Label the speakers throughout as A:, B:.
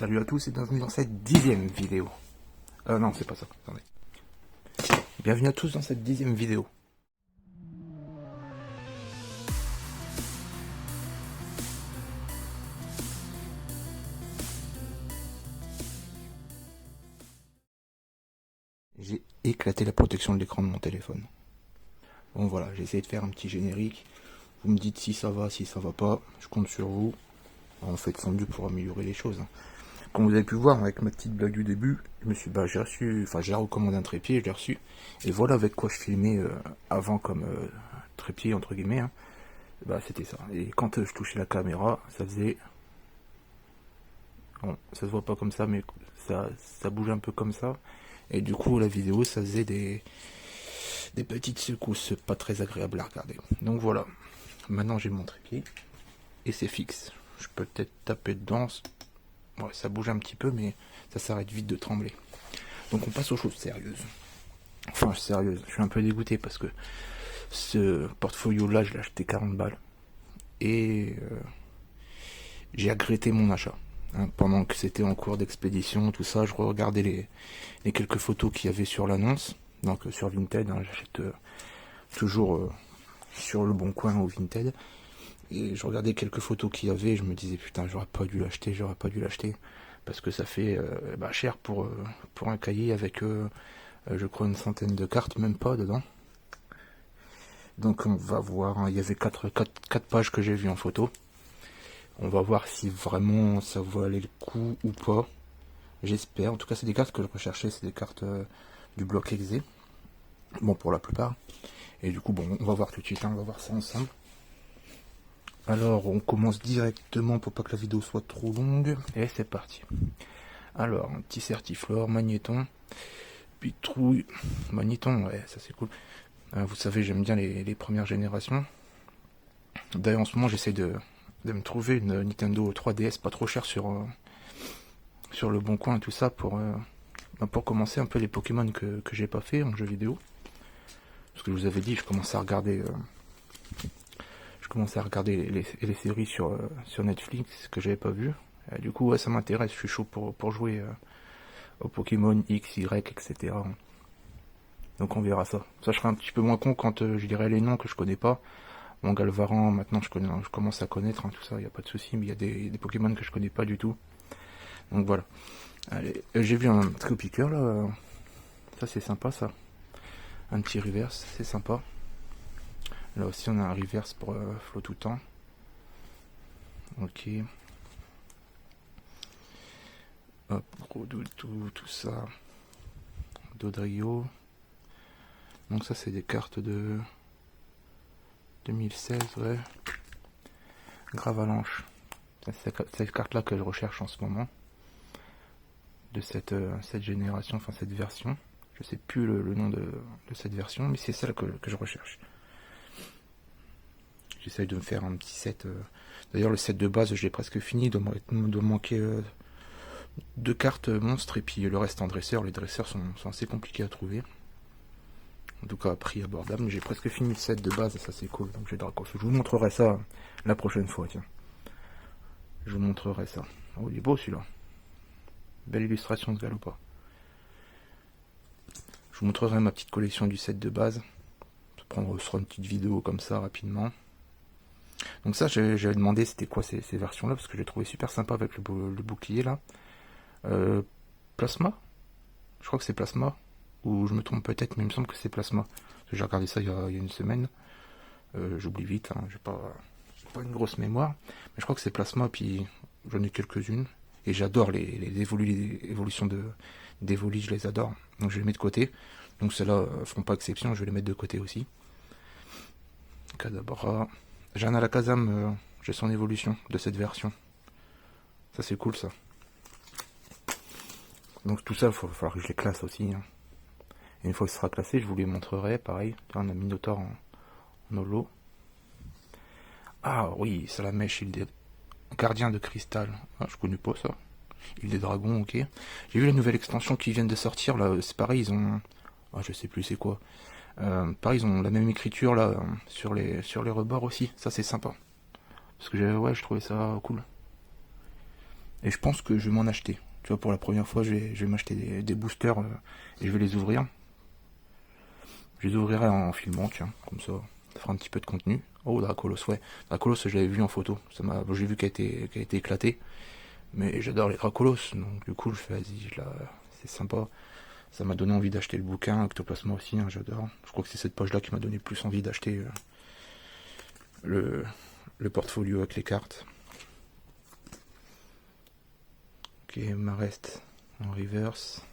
A: Salut à tous et bienvenue dans cette 10e vidéo. Non, c'est pas ça, attendez. Bienvenue à tous dans cette 10e vidéo. J'ai éclaté la protection de l'écran de mon téléphone. Bon voilà, j'ai essayé de faire un petit générique. Vous me dites si ça va, si ça va pas. Je compte sur vous. On fait de fondu pour améliorer les choses. Comme vous avez pu voir avec ma petite blague du début, j'ai recommandé un trépied, je l'ai reçu. Et voilà avec quoi je filmais avant comme trépied entre guillemets. Hein. Bah c'était ça. Et quand je touchais la caméra, ça faisait... Bon, ça se voit pas comme ça, mais ça bouge un peu comme ça. Et du coup, la vidéo, ça faisait des petites secousses pas très agréables à regarder. Donc voilà. Maintenant, j'ai mon trépied. Et c'est fixe. Je peux peut-être taper dedans. Ouais, ça bouge un petit peu, mais ça s'arrête vite de trembler. Donc on passe aux choses sérieuses. Enfin, sérieuses. Je suis un peu dégoûté parce que ce portfolio-là, je l'ai acheté 40 balles. Et j'ai regretté mon achat. Hein, pendant que c'était en cours d'expédition, tout ça, je regardais les quelques photos qu'il y avait sur l'annonce. Donc sur Vinted, hein, j'achète toujours sur le bon coin au Vinted. Et je regardais quelques photos qu'il y avait et je me disais putain, j'aurais pas dû l'acheter. Parce que ça fait cher pour un cahier avec je crois une centaine de cartes, même pas dedans. Donc on va voir, hein, il y avait 4 pages que j'ai vues en photo. On va voir si vraiment ça valait le coup ou pas. J'espère. En tout cas, c'est des cartes que je recherchais. C'est des cartes du bloc Exe. Bon, pour la plupart. Et du coup, bon, on va voir tout de suite. Hein, on va voir ça ensemble. Alors, on commence directement pour pas que la vidéo soit trop longue. Et c'est parti. Alors, un petit certiflore, magnéton. Puis trouille. Magnéton, ouais, ça c'est cool. Vous savez, j'aime bien les premières générations. D'ailleurs, en ce moment, j'essaie de me trouver une Nintendo 3DS pas trop chère sur le bon coin et tout ça pour commencer un peu les Pokémon que j'ai pas fait en jeu vidéo. Parce que je vous avais dit, je commençais à regarder les séries sur Netflix que j'avais pas vu. Du coup, ouais, ça m'intéresse, je suis chaud pour jouer aux Pokémon X, Y, etc. Donc on verra ça. Ça, je serai un petit peu moins con quand je dirai les noms que je connais pas. Mon Galvaran, maintenant je commence à connaître, hein, tout ça, il n'y a pas de souci, mais il y a des Pokémon que je connais pas du tout. Donc voilà. Allez, j'ai vu un Tropiqueur là. Ça c'est sympa ça. Un petit reverse, c'est sympa. Là aussi on a un reverse pour flow tout le temps. Ok. Hop, gros tout ça. Dodrio. Donc ça c'est des cartes de 2016, ouais. Gravalanche. C'est cette carte là que je recherche en ce moment. De cette génération, enfin cette version. Je sais plus le nom de cette version, mais c'est celle que je recherche. J'essaye de me faire un petit set. D'ailleurs, le set de base, je l'ai presque fini. Il doit manquer 2 cartes monstres et puis le reste en dresseur. Les dresseurs sont assez compliqués à trouver. En tout cas, à prix abordable. Mais j'ai presque fini le set de base et ça, c'est cool. Donc, j'ai Dracoff. Je vous montrerai ça la prochaine fois, tiens. Je vous montrerai ça. Oh, il est beau celui-là. Belle illustration de Galopa. Je vous montrerai ma petite collection du set de base. On sera une petite vidéo comme ça rapidement. Donc ça, j'avais demandé c'était quoi ces versions-là, parce que j'ai trouvé super sympa avec le bouclier là. Plasma. Je crois que c'est Plasma. Ou je me trompe peut-être, mais il me semble que c'est Plasma. J'ai regardé ça il y a une semaine. J'oublie vite, hein, j'ai pas une grosse mémoire. Mais je crois que c'est Plasma, puis j'en ai quelques-unes. Et j'adore les évolutions d'Evoli, je les adore. Donc je les mets de côté. Donc celles-là feront pas exception, je vais les mettre de côté aussi. Kadabra. J'ai un Alakazam, j'ai son évolution de cette version. Ça c'est cool ça. Donc tout ça, il va falloir que je les classe aussi. Hein. Et une fois que ce sera classé, je vous les montrerai. Pareil, là, on a Minotaur en holo. Ah oui, c'est la mèche, il est gardien de cristal. Ah, je connais pas ça. Il est dragons, ok. J'ai vu la nouvelle extension qui vient de sortir là. C'est pareil, ils ont... Ah, je sais plus c'est quoi. Pareil, ils ont la même écriture là sur les rebords aussi. Ça c'est sympa. Parce que je trouvais ça cool. Et je pense que je vais m'en acheter. Tu vois, pour la première fois, je vais m'acheter des boosters et je vais les ouvrir. Je les ouvrirai en filmant, tiens, comme ça fera un petit peu de contenu. Oh, Dracolos, ouais. Dracolos, je l'avais vu en photo. J'ai vu qu'elle a été éclatée. Mais j'adore les Dracolos, donc du coup, je fais, vas-y, c'est sympa. Ça m'a donné envie d'acheter le bouquin, Ectoplasma aussi, hein, j'adore. Je crois que c'est cette page-là qui m'a donné plus envie d'acheter le, le portfolio avec les cartes. Ok, Marest en reverse.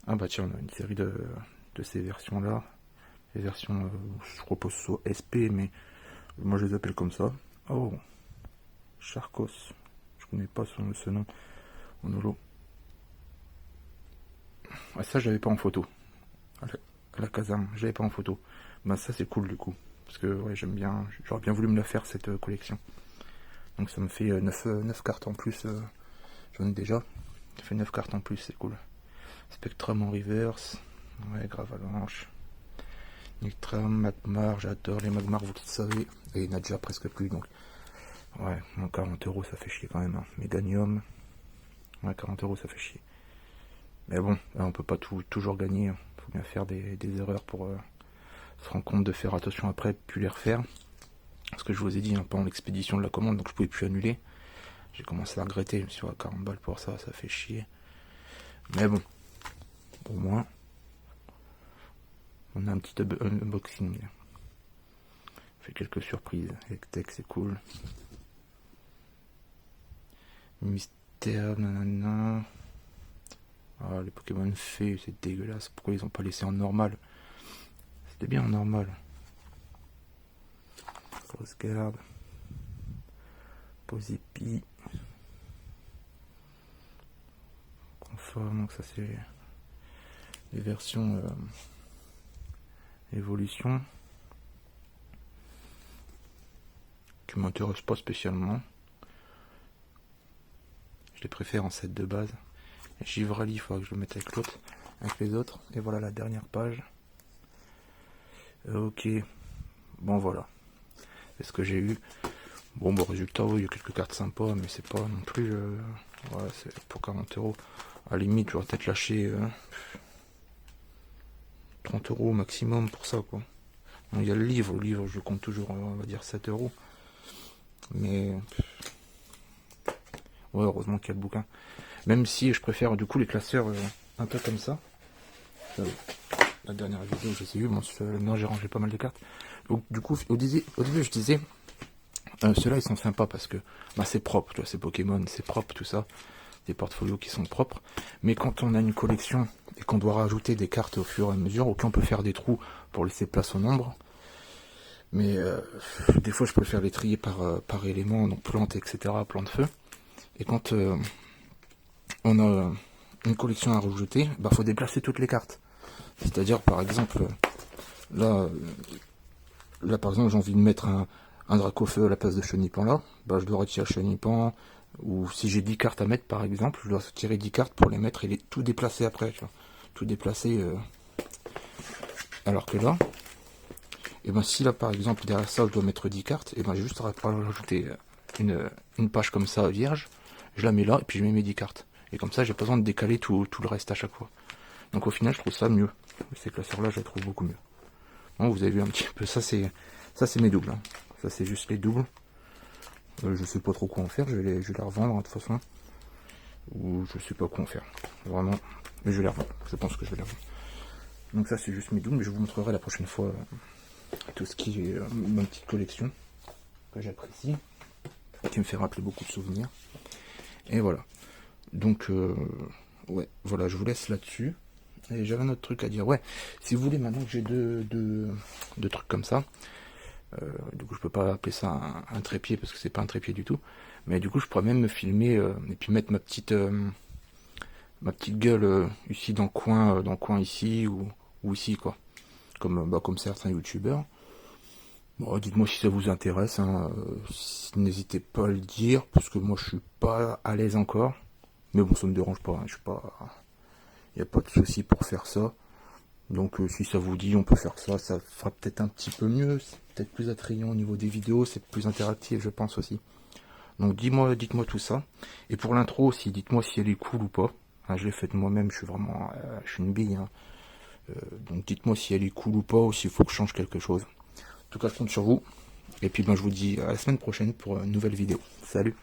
A: Ah bah tiens, on a une série de ces versions-là. Les versions, je propose soit SP, mais moi je les appelle comme ça. Oh, Charcos. Je connais pas ce nom. En holo. Ah, ça, je l'avais pas en photo. À la caserne, je l'avais pas en photo. Bah ça, c'est cool du coup. Parce que ouais, j'aime bien. J'aurais bien voulu me la faire cette collection. Donc ça me fait 9 cartes en plus. J'en ai déjà. Ça fait 9 cartes en plus, c'est cool. Spectrum en reverse. Ouais, grave avalanche. Nictram, Magmar, j'adore les Magmar, vous le savez. Et il n'y en a déjà presque plus, donc. Ouais, 40€, ça fait chier quand même. Hein. Meganium. Ouais, 40€, ça fait chier. Mais bon, là, on peut pas toujours gagner. Hein. Faut bien faire des erreurs pour se rendre compte de faire attention après, puis les refaire. Parce que je vous ai dit, hein, pendant l'expédition de la commande, donc je pouvais plus annuler. J'ai commencé à regretter, je me suis dit, 40 balles pour ça, ça fait chier. Mais bon, au moins, on a un petit unboxing. On fait quelques surprises. Avec Tech, c'est cool. Mystère, nanana. Ah, les Pokémon fées, c'est dégueulasse. Pourquoi ils ont pas laissé en normal? C'était bien en normal. Postcard. Posipi. Conforme, donc ça c'est les versions évolution. Qui m'intéressent pas spécialement. Je les préfère en set de base. Givrali, il faudra que je le mette avec l'autre, avec les autres. Et voilà la dernière page. Ok. Bon voilà. C'est ce que j'ai eu. Bon résultat, oui, il y a quelques cartes sympas, mais c'est pas non plus. Ouais, c'est pour 40€. À la limite, j'aurais peut-être lâché 30€ maximum pour ça, quoi. Bon, il y a le livre je compte toujours, on va dire 7€. Mais ouais, heureusement qu'il y a le bouquin. Même si je préfère du coup les classeurs un peu comme ça. La dernière vidéo, je sais eu, non, j'ai rangé pas mal de cartes. Donc, du coup, au début, je disais, ceux-là, ils sont sympas parce que bah, c'est propre, tu vois, c'est Pokémon, c'est propre, tout ça. Des portfolios qui sont propres. Mais quand on a une collection et qu'on doit rajouter des cartes au fur et à mesure, ok, on peut faire des trous pour laisser place au nombre. Mais des fois, je préfère les trier par élément, donc plantes, etc., plantes feu. Et quand on a une collection à rajouter, bah faut déplacer toutes les cartes. C'est-à-dire, par exemple, là par exemple, j'ai envie de mettre un Dracofeu à la place de Chenipan là, bah je dois retirer Chenipan, ou si j'ai 10 cartes à mettre par exemple, je dois tirer 10 cartes pour les mettre et tout déplacer après, tu vois. Tout déplacer, alors que là, et ben si là par exemple derrière ça je dois mettre 10 cartes, et ben j'ai juste à rajouter une page comme ça vierge, je la mets là et puis je mets mes 10 cartes. Et comme ça j'ai pas besoin de décaler tout le reste à chaque fois. Donc au final je trouve ça mieux. Ces classeurs là je les trouve beaucoup mieux. Bon, vous avez vu un petit peu, ça c'est mes doubles. Hein. Ça c'est juste les doubles. Je sais pas trop quoi en faire, je vais les revendre hein, de toute façon. Ou je sais pas quoi en faire. Vraiment. Mais je vais les revendre. Je pense que je vais les revendre. Donc ça c'est juste mes doubles, mais je vous montrerai la prochaine fois tout ce qui est ma petite collection que j'apprécie, qui me fait rappeler beaucoup de souvenirs. Et voilà. Donc ouais, voilà, je vous laisse là-dessus. Et j'avais un autre truc à dire. Ouais, si vous voulez maintenant que j'ai deux trucs comme ça, du coup je peux pas appeler ça un trépied parce que c'est pas un trépied du tout. Mais du coup je pourrais même me filmer et puis mettre ma petite gueule ici dans le coin ici ou ici quoi. Comme certains youtubeurs. Bon, dites-moi si ça vous intéresse, hein, n'hésitez pas à le dire, parce que moi je suis pas à l'aise encore. Mais bon, ça me dérange pas, hein, je suis pas. Il n'y a pas de souci pour faire ça. Donc si ça vous dit, on peut faire ça. Ça fera peut-être un petit peu mieux, c'est peut-être plus attrayant au niveau des vidéos, c'est plus interactif, je pense aussi. Donc dites-moi tout ça. Et pour l'intro aussi, dites-moi si elle est cool ou pas. Hein, je l'ai faite moi-même, je suis une bille. Hein. Donc dites-moi si elle est cool ou pas, ou s'il faut que je change quelque chose. En tout cas, je compte sur vous. Et puis ben, je vous dis à la semaine prochaine pour une nouvelle vidéo. Salut!